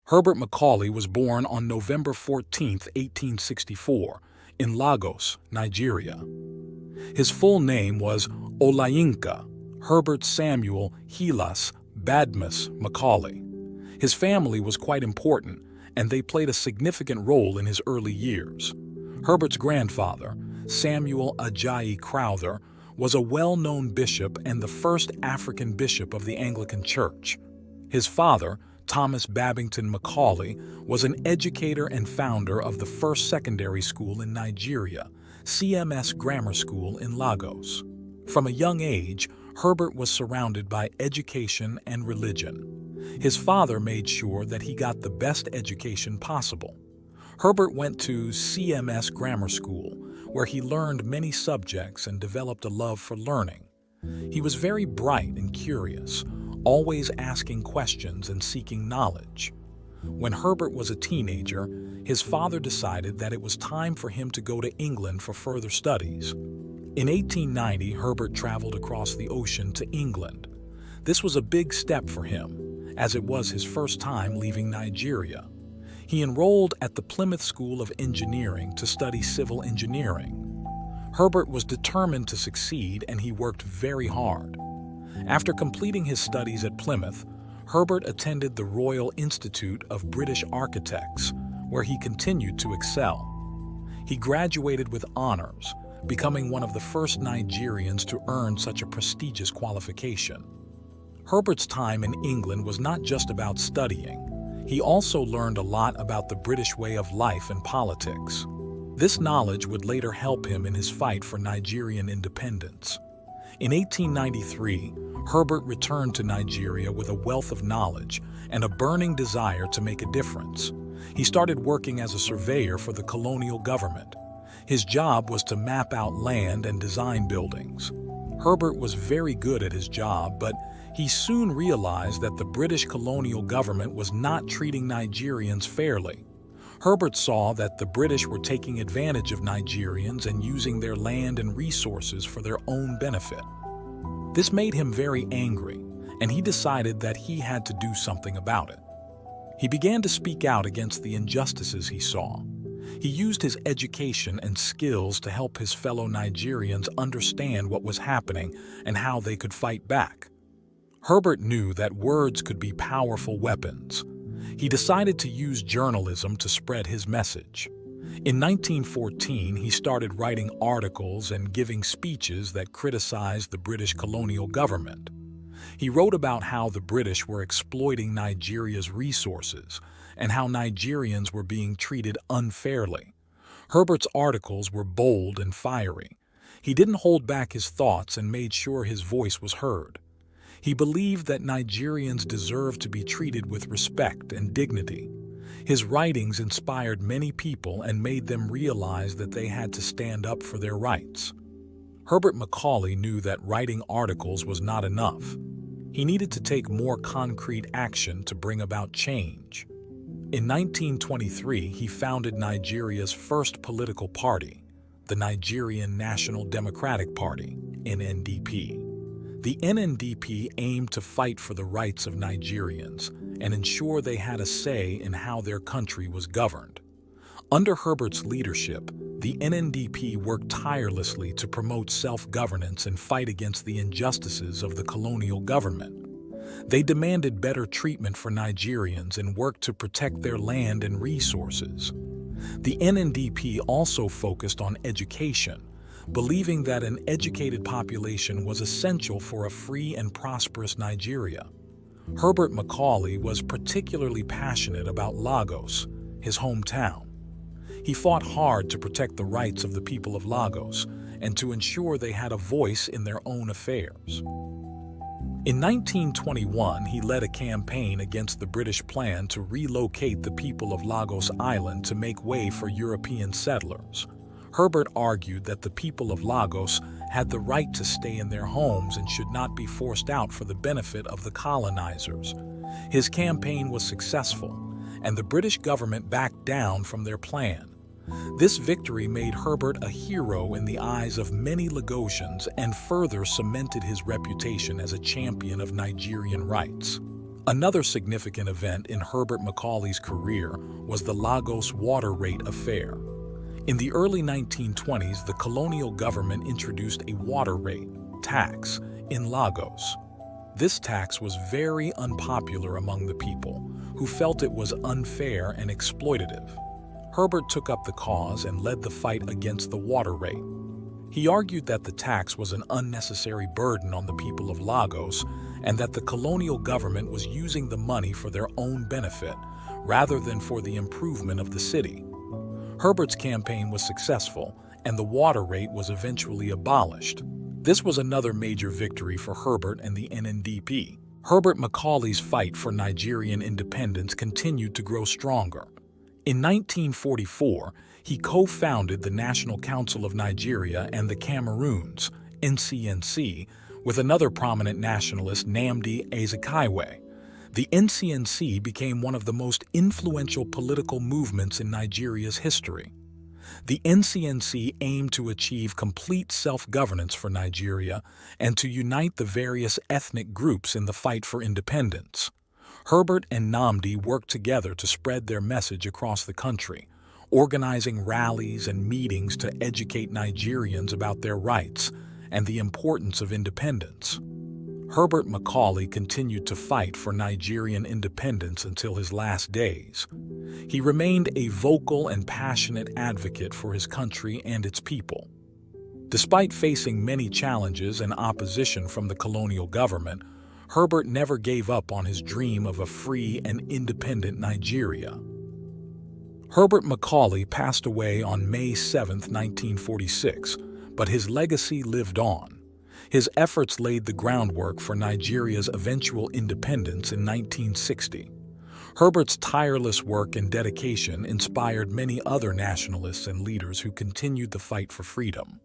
Herbert Macaulay was born on November 14, 1864, in Lagos, Nigeria. His full name was Olayinka Herbert Samuel Helas Badmus Macaulay. His family was quite important, and they played a significant role in his early years. Herbert's grandfather, Samuel Ajayi Crowther, was a well-known bishop and the first African bishop of the Anglican Church. His father, Thomas Babington Macaulay, was an educator and founder of the first secondary school in Nigeria, CMS Grammar School in Lagos. From a young age, Herbert was surrounded by education and religion. His father made sure that he got the best education possible. Herbert went to CMS Grammar School, where he learned many subjects and developed a love for learning. He was very bright and curious, always asking questions and seeking knowledge. When Herbert was a teenager, his father decided that it was time for him to go to England for further studies. In 1890, Herbert traveled across the ocean to England. This was a big step for him, as it was his first time leaving Nigeria. He enrolled at the Plymouth School of Engineering to study civil engineering. Herbert was determined to succeed, and he worked very hard. After completing his studies at Plymouth, Herbert attended the Royal Institute of British Architects, where he continued to excel. He graduated with honors, becoming one of the first Nigerians to earn such a prestigious qualification. Herbert's time in England was not just about studying. He also learned a lot about the British way of life and politics. This knowledge would later help him in his fight for Nigerian independence. In 1893, Herbert returned to Nigeria with a wealth of knowledge and a burning desire to make a difference. He started working as a surveyor for the colonial government. His job was to map out land and design buildings. Herbert was very good at his job, but he soon realized that the British colonial government was not treating Nigerians fairly. Herbert saw that the British were taking advantage of Nigerians and using their land and resources for their own benefit. This made him very angry, and he decided that he had to do something about it. He began to speak out against the injustices he saw. He used his education and skills to help his fellow Nigerians understand what was happening and how they could fight back. Herbert knew that words could be powerful weapons. He decided to use journalism to spread his message. In 1914, he started writing articles and giving speeches that criticized the British colonial government. He wrote about how the British were exploiting Nigeria's resources and how Nigerians were being treated unfairly. Herbert's articles were bold and fiery. He didn't hold back his thoughts and made sure his voice was heard. He believed that Nigerians deserved to be treated with respect and dignity. His writings inspired many people and made them realize that they had to stand up for their rights. Herbert Macaulay knew that writing articles was not enough. He needed to take more concrete action to bring about change. In 1923, he founded Nigeria's first political party, the Nigerian National Democratic Party, NNDP. The NNDP aimed to fight for the rights of Nigerians and ensure they had a say in how their country was governed. Under Herbert's leadership, the NNDP worked tirelessly to promote self-governance and fight against the injustices of the colonial government. They demanded better treatment for Nigerians and worked to protect their land and resources. The NNDP also focused on education, believing that an educated population was essential for a free and prosperous Nigeria. Herbert Macaulay was particularly passionate about Lagos, his hometown. He fought hard to protect the rights of the people of Lagos and to ensure they had a voice in their own affairs. In 1921, he led a campaign against the British plan to relocate the people of Lagos Island to make way for European settlers. Herbert argued that the people of Lagos had the right to stay in their homes and should not be forced out for the benefit of the colonizers. His campaign was successful, and the British government backed down from their plan. This victory made Herbert a hero in the eyes of many Lagosians and further cemented his reputation as a champion of Nigerian rights. Another significant event in Herbert Macaulay's career was the Lagos water rate affair. In the early 1920s, the colonial government introduced a water rate tax in Lagos. This tax was very unpopular among the people, who felt it was unfair and exploitative. Herbert took up the cause and led the fight against the water rate. He argued that the tax was an unnecessary burden on the people of Lagos and that the colonial government was using the money for their own benefit rather than for the improvement of the city. Herbert's campaign was successful, and the water rate was eventually abolished. This was another major victory for Herbert and the NNDP. Herbert Macaulay's fight for Nigerian independence continued to grow stronger. In 1944, he co-founded the National Council of Nigeria and the Cameroons, NCNC, with another prominent nationalist, Nnamdi Azikiwe. The NCNC became one of the most influential political movements in Nigeria's history. The NCNC aimed to achieve complete self-governance for Nigeria and to unite the various ethnic groups in the fight for independence. Herbert and Nnamdi worked together to spread their message across the country, organizing rallies and meetings to educate Nigerians about their rights and the importance of independence. Herbert Macaulay continued to fight for Nigerian independence until his last days. He remained a vocal and passionate advocate for his country and its people. Despite facing many challenges and opposition from the colonial government, Herbert never gave up on his dream of a free and independent Nigeria. Herbert Macaulay passed away on May 7, 1946, but his legacy lived on. His efforts laid the groundwork for Nigeria's eventual independence in 1960. Herbert's tireless work and dedication inspired many other nationalists and leaders who continued the fight for freedom.